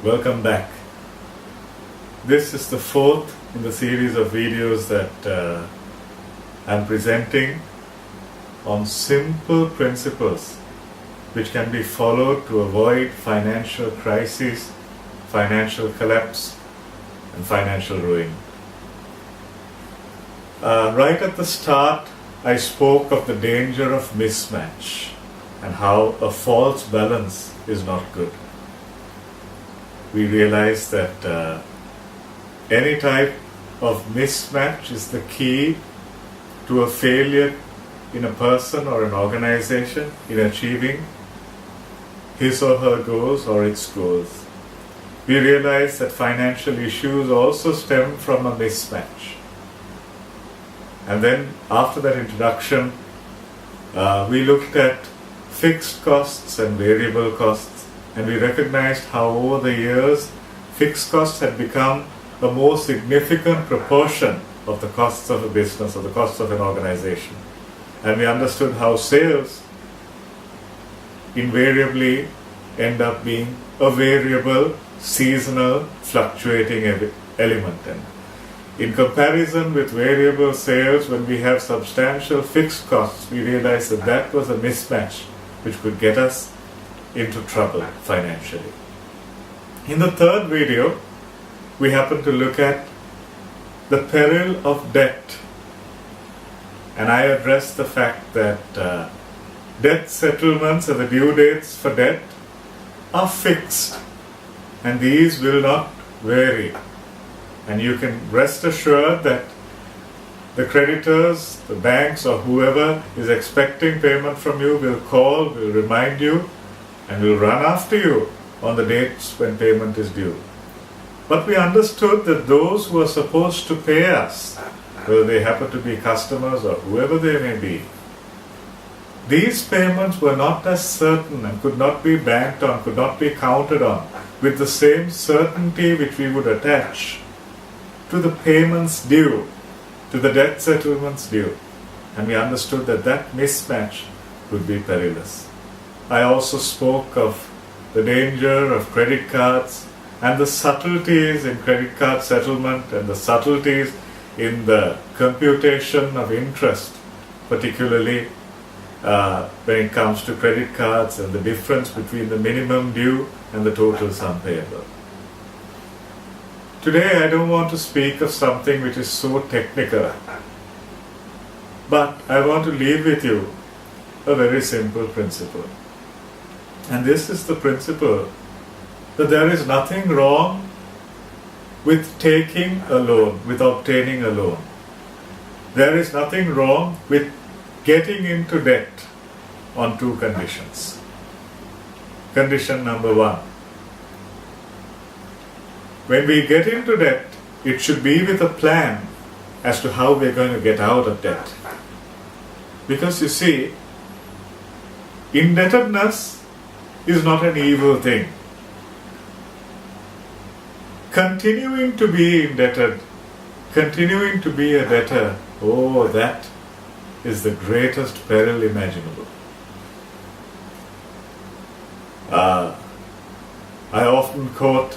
Welcome back. This is the fourth in the series of videos that I'm presenting on simple principles which can be followed to avoid financial crises, financial collapse, and financial ruin. Right at the start, I spoke of the danger of mismatch and how a false balance is not good. We realize that any type of mismatch is the key to a failure in a person or an organization in achieving his or her goals or its goals. We realize that financial issues also stem from a mismatch. And then after that introduction, we looked at fixed costs and variable costs, and we recognized how over the years fixed costs had become a more significant proportion of the costs of a business or the costs of an organization. And we understood how sales invariably end up being a variable, seasonal, fluctuating element. And in comparison with variable sales, when we have substantial fixed costs, we realized that that was a mismatch which could get us into trouble financially. In the third video, we happen to look at the peril of debt. And I addressed the fact that debt settlements and the due dates for debt are fixed, and these will not vary. And you can rest assured that the creditors, the banks, or whoever is expecting payment from you will call, will remind you, and will run after you on the dates when payment is due. But we understood that those who are supposed to pay us, whether they happen to be customers or whoever they may be, these payments were not as certain and could not be banked on, could not be counted on with the same certainty which we would attach to the payments due, to the debt settlements due. And we understood that that mismatch would be perilous. I also spoke of the danger of credit cards and the subtleties in credit card settlement and the subtleties in the computation of interest, particularly when it comes to credit cards and the difference between the minimum due and the total sum payable. Today I don't want to speak of something which is so technical, but I want to leave with you a very simple principle. And this is the principle that there is nothing wrong with taking a loan, with obtaining a loan. There is nothing wrong with getting into debt on two conditions. Condition number one: when we get into debt, it should be with a plan as to how we're going to get out of debt. Because you see, indebtedness is not an evil thing. Continuing to be indebted, continuing to be a debtor, oh, that is the greatest peril imaginable. I often quote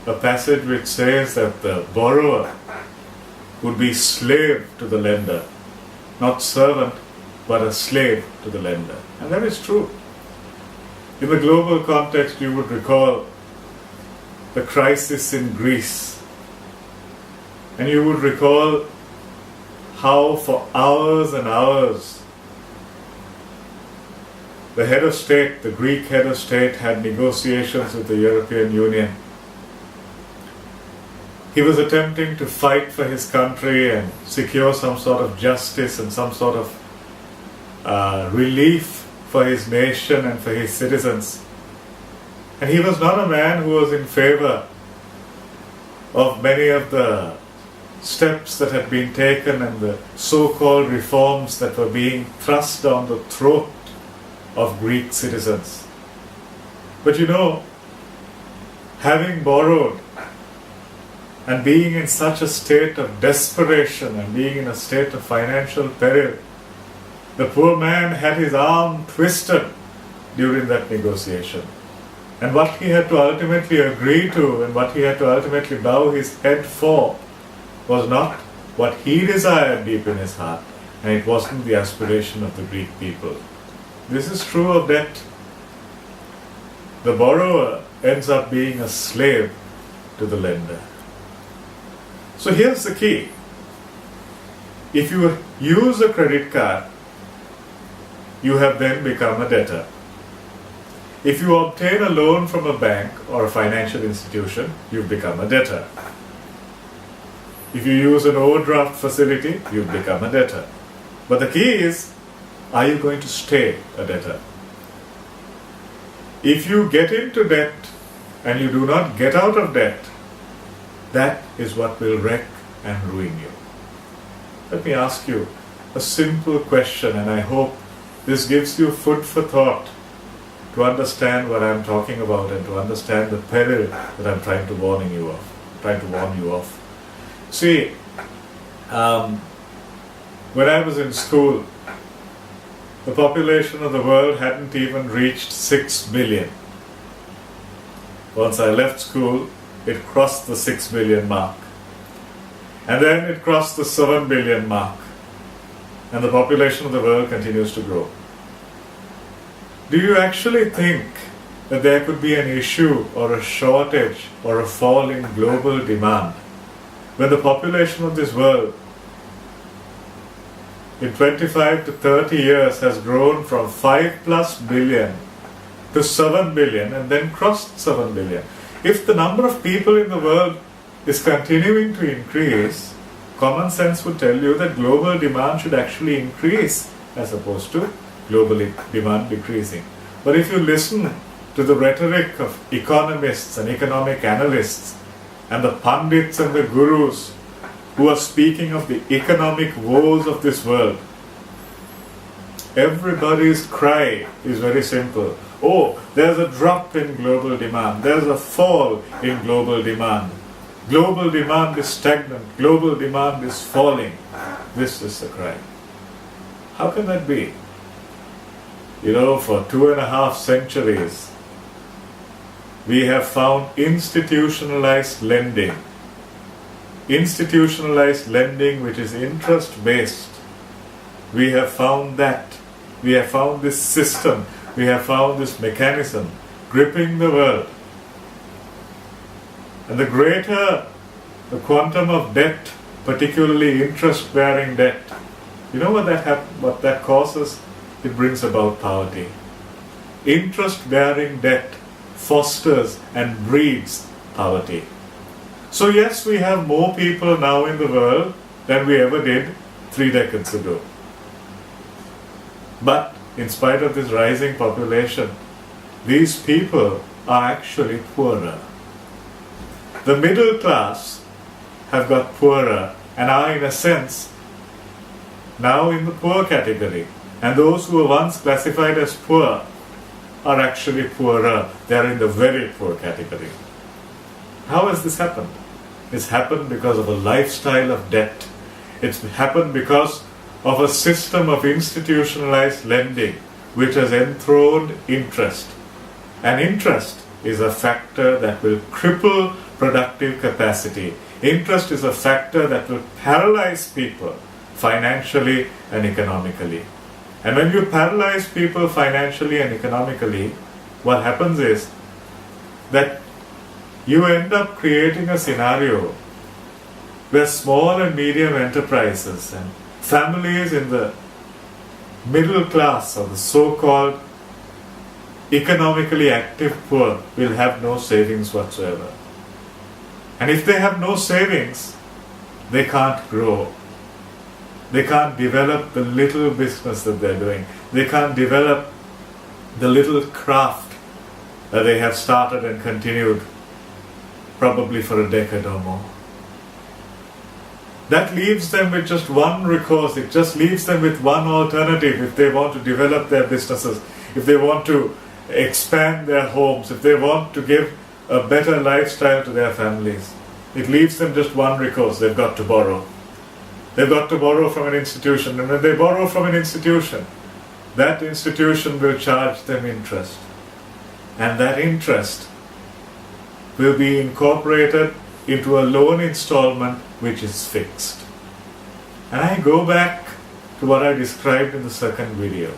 a passage which says that the borrower would be slave to the lender, not servant, but a slave to the lender. And that is true. In the global context, you would recall the crisis in Greece. And you would recall how for hours and hours the head of state, the Greek head of state, had negotiations with the European Union. He was attempting to fight for his country and secure some sort of justice and some sort of relief for his nation and for his citizens. And he was not a man who was in favor of many of the steps that had been taken and the so-called reforms that were being thrust down the throat of Greek citizens. But you know, having borrowed and being in such a state of desperation and being in a state of financial peril, the poor man had his arm twisted during that negotiation. And what he had to ultimately agree to and what he had to ultimately bow his head for was not what he desired deep in his heart, and it wasn't the aspiration of the Greek people. This is true of debt. The borrower ends up being a slave to the lender. So here's the key. If you use a credit card, you have then become a debtor. If you obtain a loan from a bank or a financial institution, you've become a debtor. If you use an overdraft facility, you've become a debtor. But the key is, are you going to stay a debtor? If you get into debt and you do not get out of debt, that is what will wreck and ruin you. Let me ask you a simple question, and I hope this gives you food for thought to understand what I'm talking about and to understand the peril that I'm trying to warn you of. See, when I was in school, the population of the world hadn't even reached 6 billion. Once I left school, it crossed the 6 billion mark. And then it crossed the 7 billion mark. And the population of the world continues to grow. Do you actually think that there could be an issue or a shortage or a fall in global demand when the population of this world in 25 to 30 years has grown from 5+ billion to 7 billion and then crossed 7 billion? If the number of people in the world is continuing to increase, common sense would tell you that global demand should actually increase as opposed to global demand decreasing. But if you listen to the rhetoric of economists and economic analysts and the pundits and the gurus who are speaking of the economic woes of this world, everybody's cry is very simple. Oh, there's a drop in global demand. There's a fall in global demand. Global demand is stagnant. Global demand is falling. This is the cry. How can that be? You know, for 2.5 centuries, we have found institutionalized lending. Institutionalized lending, which is interest-based. We have found that. We have found this system. We have found this mechanism gripping the world. And the greater the quantum of debt, particularly interest-bearing debt, you know what that causes? It brings about poverty. Interest-bearing debt fosters and breeds poverty. So yes, we have more people now in the world than we ever did 3 decades ago. But in spite of this rising population, these people are actually poorer. The middle class have got poorer and are, in a sense, now in the poor category. And those who were once classified as poor are actually poorer. They are in the very poor category. How has this happened? It's happened because of a lifestyle of debt. It's happened because of a system of institutionalized lending which has enthroned interest. And interest is a factor that will cripple productive capacity. Interest is a factor that will paralyze people financially and economically. And when you paralyze people financially and economically, what happens is that you end up creating a scenario where small and medium enterprises and families in the middle class or the so-called economically active poor will have no savings whatsoever. And if they have no savings, they can't grow. They can't develop the little business that they're doing. They can't develop the little craft that they have started and continued probably for a decade or more. That leaves them with just one recourse. It just leaves them with one alternative if they want to develop their businesses, if they want to expand their homes, if they want to give a better lifestyle to their families. It leaves them just one recourse. They've got to borrow. They've got to borrow from an institution. And when they borrow from an institution, that institution will charge them interest. and that interest will be incorporated into a loan installment which is fixed. And I go back to what I described in the second video.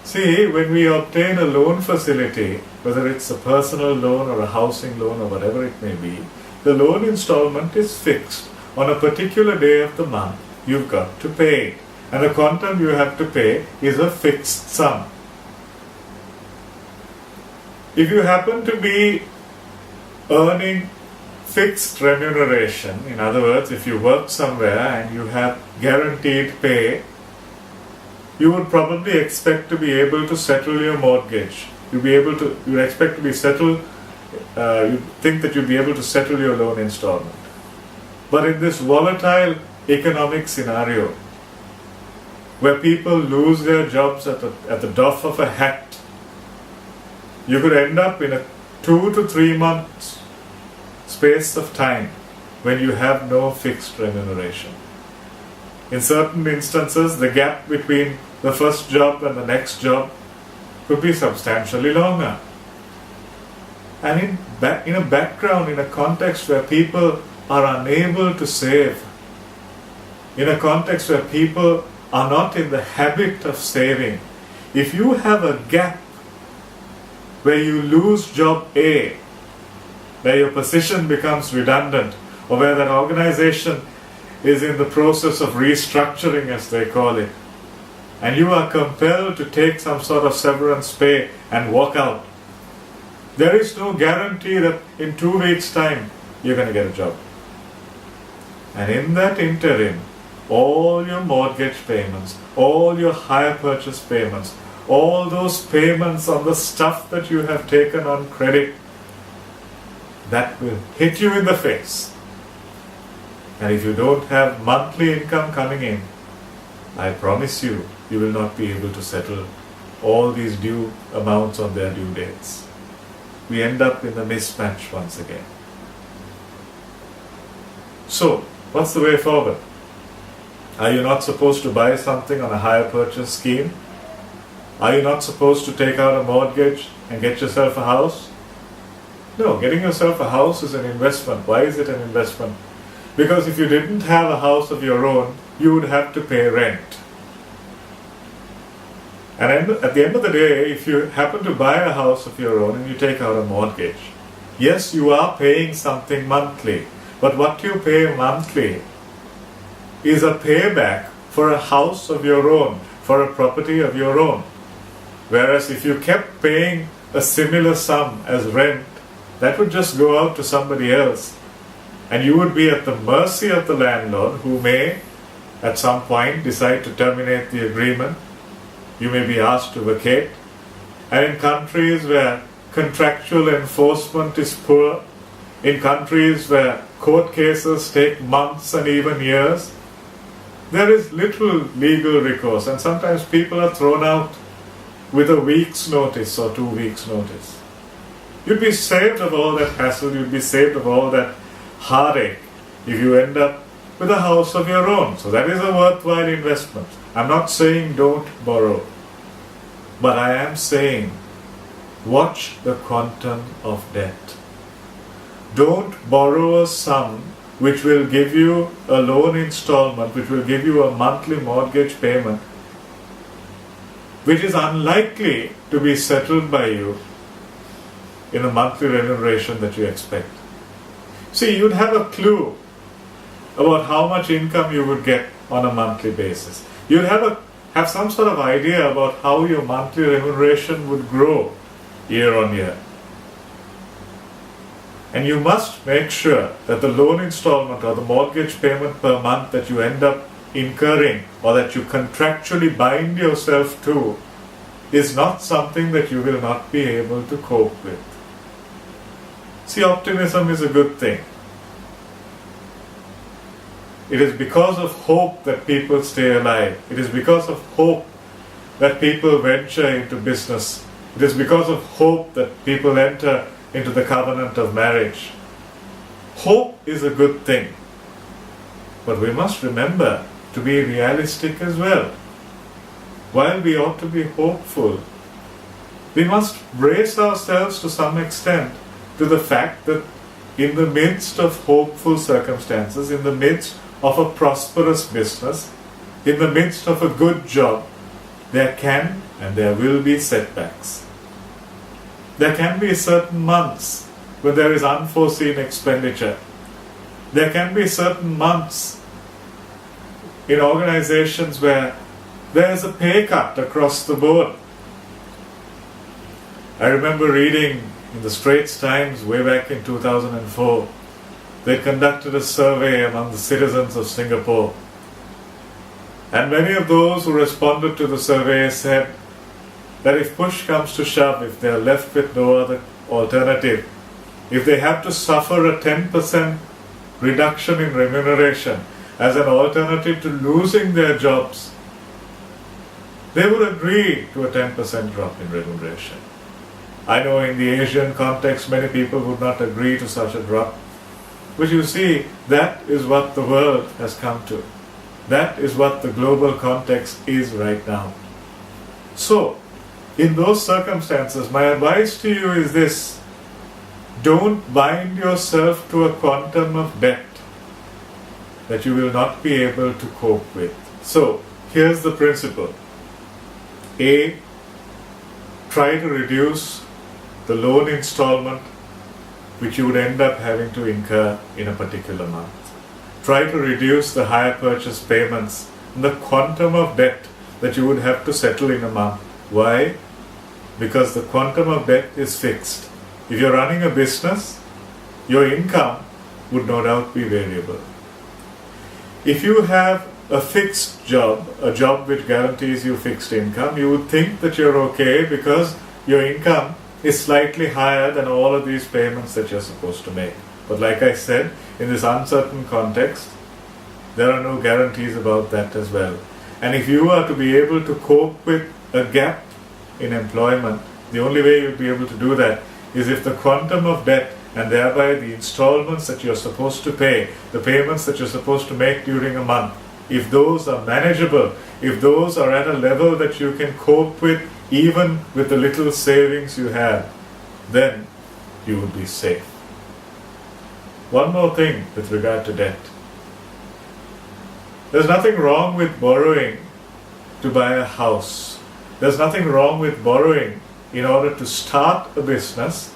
See, when we obtain a loan facility, whether it's a personal loan or a housing loan or whatever it may be, the loan installment is fixed. On a particular day of the month, you've got to pay. And the quantum you have to pay is a fixed sum. If you happen to be earning fixed remuneration, in other words, if you work somewhere and you have guaranteed pay, you would probably expect to be able to settle your mortgage. You would expect to be settled, you think that you'd be able to settle your loan installment. But in this volatile economic scenario, where people lose their jobs at the doff of a hat, you could end up in a 2 to 3 months space of time when you have no fixed remuneration. In certain instances, the gap between the first job and the next job could be substantially longer. And in a background, in a context where people are unable to save, in a context where people are not in the habit of saving, if you have a gap where you lose job A, where your position becomes redundant, or where that organization is in the process of restructuring, as they call it, and you are compelled to take some sort of severance pay and walk out, there is no guarantee that in 2 weeks' time you're going to get a job. And in that interim, all your mortgage payments, all your hire purchase payments, all those payments on the stuff that you have taken on credit, that will hit you in the face. And if you don't have monthly income coming in, I promise you, you will not be able to settle all these due amounts on their due dates. We end up in the mismatch once again. So, what's the way forward? Are you not supposed to buy something on a hire purchase scheme? Are you not supposed to take out a mortgage and get yourself a house? No, getting yourself a house is an investment. Why is it an investment? Because if you didn't have a house of your own, you would have to pay rent. And at the end of the day, if you happen to buy a house of your own and you take out a mortgage, yes, you are paying something monthly. But what you pay monthly is a payback for a house of your own, for a property of your own. Whereas if you kept paying a similar sum as rent, that would just go out to somebody else. And you would be at the mercy of the landlord, who may, at some point, decide to terminate the agreement. You may be asked to vacate. And in countries where contractual enforcement is poor, in countries where court cases take months and even years, there is little legal recourse, and sometimes people are thrown out with a week's notice or 2 weeks' notice. You'd be saved of all that hassle, you'd be saved of all that heartache if you end up with a house of your own. So that is a worthwhile investment. I'm not saying don't borrow, but I am saying watch the quantum of debt. Don't borrow a sum which will give you a loan installment, which will give you a monthly mortgage payment, which is unlikely to be settled by you in the monthly remuneration that you expect. See, you'd have a clue about how much income you would get on a monthly basis. You'd have some sort of idea about how your monthly remuneration would grow year on year. And you must make sure that the loan installment or the mortgage payment per month that you end up incurring, or that you contractually bind yourself to, is not something that you will not be able to cope with. See, optimism is a good thing. It is because of hope that people stay alive. It is because of hope that people venture into business. It is because of hope that people enter into the covenant of marriage. Hope is a good thing. But we must remember to be realistic as well. While we ought to be hopeful, we must brace ourselves to some extent to the fact that in the midst of hopeful circumstances, in the midst of a prosperous business, in the midst of a good job, there can and there will be setbacks. There can be certain months when there is unforeseen expenditure. There can be certain months in organizations where there is a pay cut across the board. I remember reading in the Straits Times way back in 2004, they conducted a survey among the citizens of Singapore. And many of those who responded to the survey said that if push comes to shove, if they are left with no other alternative, if they have to suffer a 10% reduction in remuneration as an alternative to losing their jobs, they would agree to a 10% drop in remuneration. I know in the Asian context many people would not agree to such a drop. But you see, that is what the world has come to. That is what the global context is right now. So, in those circumstances, my advice to you is this: don't bind yourself to a quantum of debt that you will not be able to cope with. So, here's the principle. A, try to reduce the loan installment which you would end up having to incur in a particular month. Try to reduce the hire purchase payments and the quantum of debt that you would have to settle in a month. Why? Because the quantum of debt is fixed. If you're running a business, your income would no doubt be variable. If you have a fixed job, a job which guarantees you fixed income, you would think that you're okay because your income is slightly higher than all of these payments that you're supposed to make. But like I said, in this uncertain context, there are no guarantees about that as well. And if you are to be able to cope with a gap in employment, the only way you'll be able to do that is if the quantum of debt and thereby the installments that you're supposed to pay, the payments that you're supposed to make during a month, if those are manageable, if those are at a level that you can cope with even with the little savings you have, then you will be safe. One more thing with regard to debt. There's nothing wrong with borrowing to buy a house. There's nothing wrong with borrowing in order to start a business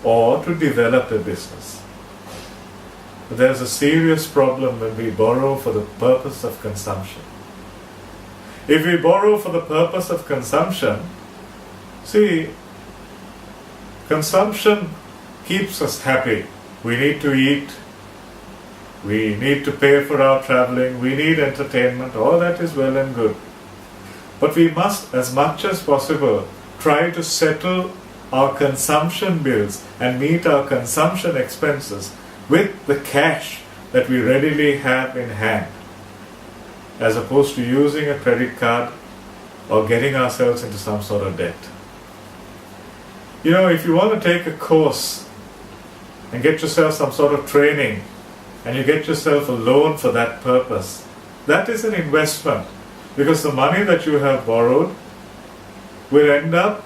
or to develop a business. But there's a serious problem when we borrow for the purpose of consumption. If we borrow for the purpose of consumption, see, consumption keeps us happy. We need to eat, we need to pay for our traveling, we need entertainment, all that is well and good. But we must, as much as possible, try to settle our consumption bills and meet our consumption expenses with the cash that we readily have in hand, as opposed to using a credit card or getting ourselves into some sort of debt. You know, if you want to take a course and get yourself some sort of training and you get yourself a loan for that purpose, that is an investment, because the money that you have borrowed will end up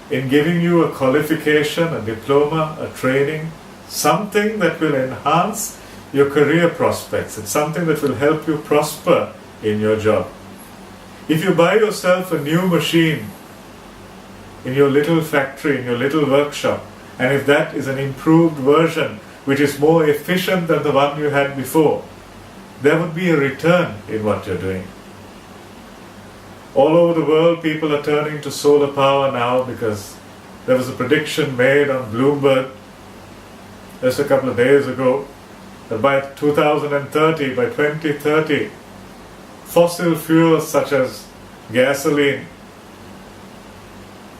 in giving you a qualification, a diploma, a training, something that will enhance your career prospects. It's something that will help you prosper in your job. If you buy yourself a new machine in your little factory, in your little workshop, and if that is an improved version which is more efficient than the one you had before, there would be a return in what you're doing. All over the world, people are turning to solar power now because there was a prediction made on Bloomberg just a couple of days ago that by 2030, by 2030, fossil fuels such as gasoline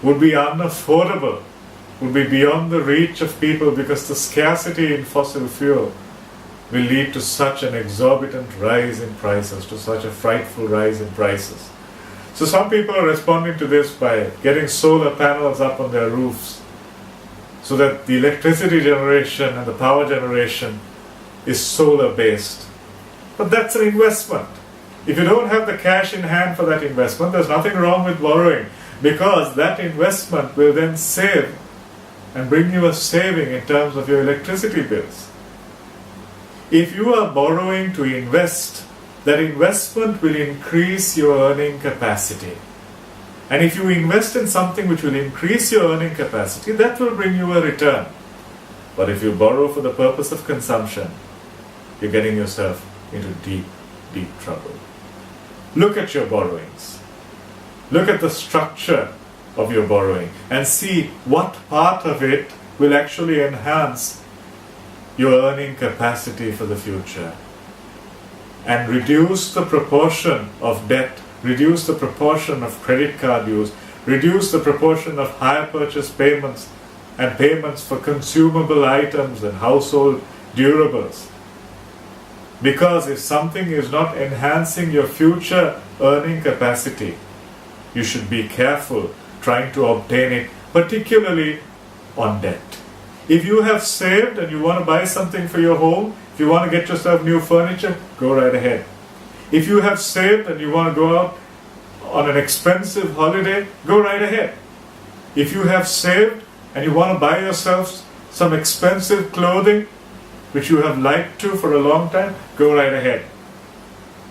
would be unaffordable, would be beyond the reach of people, because the scarcity in fossil fuel will lead to such an exorbitant rise in prices, to such a frightful rise in prices. So some people are responding to this by getting solar panels up on their roofs so that the electricity generation and the power generation is solar based. But that's an investment. If you don't have the cash in hand for that investment, there's nothing wrong with borrowing. because that investment will then save and bring you a saving in terms of your electricity bills. If you are borrowing to invest, that investment will increase your earning capacity. And if you invest in something which will increase your earning capacity, that will bring you a return. But if you borrow for the purpose of consumption, you're getting yourself into deep, deep trouble. Look at your borrowings. Look at the structure of your borrowing and see what part of it will actually enhance your earning capacity for the future. And reduce the proportion of debt, reduce the proportion of credit card use, reduce the proportion of hire purchase payments and payments for consumable items and household durables. Because if something is not enhancing your future earning capacity, you should be careful trying to obtain it, particularly on debt. If you have saved and you want to buy something for your home, if you want to get yourself new furniture, go right ahead. If you have saved and you want to go out on an expensive holiday, go right ahead. If you have saved and you want to buy yourself some expensive clothing, which you have liked to for a long time, go right ahead.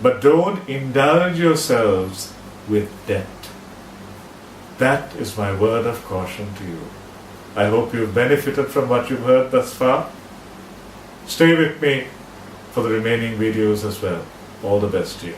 But don't indulge yourselves with debt. That is my word of caution to you. I hope you've benefited from what you've heard thus far. Stay with me for the remaining videos as well. All the best to you.